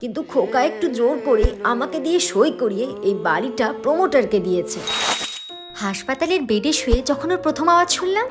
কিন্তু খোকা একটু জোর করে আমাকে দিয়ে সই করিয়ে এই বাড়িটা প্রমোটারকে দিয়েছে। হাসপাতালের বেডে শুয়ে যখন ওর প্রথম আওয়াজ শুনলাম,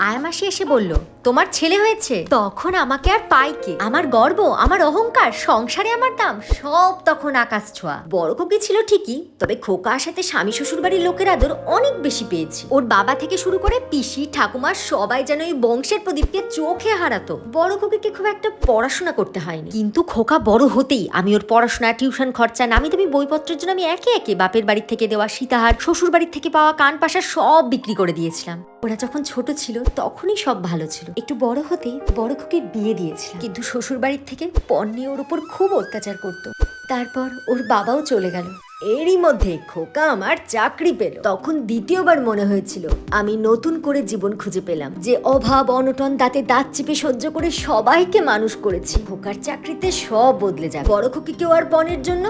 আয়ামাসি এসে বলল, তোমার ছেলে হয়েছে। তখন আমাকে আর পাইকে, আমার গর্ব, আমার অহংকার, সংসারে আমার দাম সব তখন আকাশ ছোঁয়া। বড় খুকি ছিল ঠিকই, তবে খোকার সাথে স্বামী শ্বশুর বাড়ির লোকের আদর অনেক বেশি পেয়েছি। ওর বাবা থেকে শুরু করে পিসি ঠাকুমা সবাই যেন এই বংশের প্রদীপকে চোখে হারাতো। বড় খুকিকে খুব একটা পড়াশোনা করতে হয়নি, কিন্তু খোকা বড় হতেই আমি ওর পড়াশোনা, টিউশন খরচা, নামি দামি বইপত্রের জন্য আমি একে একে বাপের বাড়ির থেকে দেওয়া সীতাহার, শ্বশুর বাড়ির থেকে পাওয়া কান পাশা সব বিক্রি করে দিয়েছিলাম। ওরা যখন ছোট ছিল তখনই সব ভালো ছিল। একটু বড় হতে বড় খুকির বিয়ে দিয়েছিলাম, কিন্তু শ্বশুর বাড়ির থেকে পণ নিয়ে ওর উপর খুব অত্যাচার করতো। তারপর ওর বাবাও চলে গেল। এরই মধ্যে খোকা আমার চাকরি পেল। তখন দ্বিতীয়বার মনে হয়েছিল আমি নতুন করে জীবন খুঁজে পেলাম, যে অভাব অনটন দাঁতে দাঁত চেপে সহ্য করে সবাইকে মানুষ করেছি। খোকার চাকরিতে সব বদলে যাবে। বড় খুকিকেও আর পণের জন্য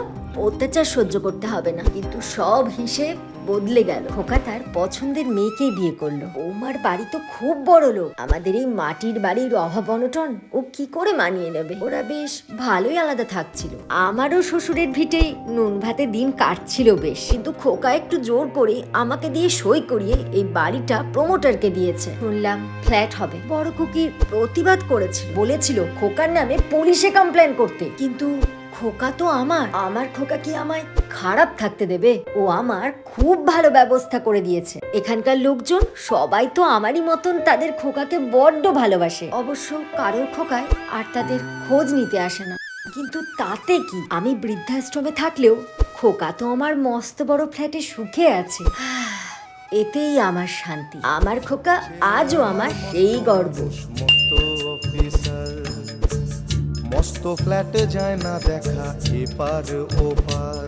অত্যাচার সহ্য করতে হবে না। কিন্তু সব হিসেব বদলে গেল। খোকা তার পছন্দের মেয়েকেই বিয়ে করলো। বৌমার বাড়ি তো খুব বড় লোক, আমাদের এই মাটির বাড়ির অভাব অনটন ও কি করে মানিয়ে নেবে? ওরা বেশ ভালোই আলাদা থাকছিল। আমারও শ্বশুরের ভিটেই নুন ভাতে দিন কাটছিল বেশ। কিন্তু খোকা একটু জোর করে আমাকে দিয়ে সই করিয়ে এই বাড়িটা প্রমোটারকে দিয়েছে। শুনলাম ফ্ল্যাট হবে। বড় খুকি প্রতিবাদ করেছিল, বলেছিল খোকার নামে পুলিশে কমপ্লেন করতে। কিন্তু খোকা তো আমার খোকা কি আমায় খারাপ থাকতে দেবে? ও আমার খুব ভালো ব্যবস্থা করে দিয়েছে। এখানকার লোকজন সবাই তো আমারই মতন তাদের খোকাকে বড্ড ভালোবাসে। অবশ্য কারোর খোকায় আর তাদের খোঁজ নিতে আসে না। কিন্তু তাতে কি, আমি বৃদ্ধাশ্রমে থাকলেও খোকা তো আমার মস্ত বড় ফ্ল্যাটে সুখে আছে। এতেই আমার শান্তি। আমার খোকা আজও আমার সেই গর্ব। মস্ত ফ্ল্যাটে যায় না দেখা এপার ওপার।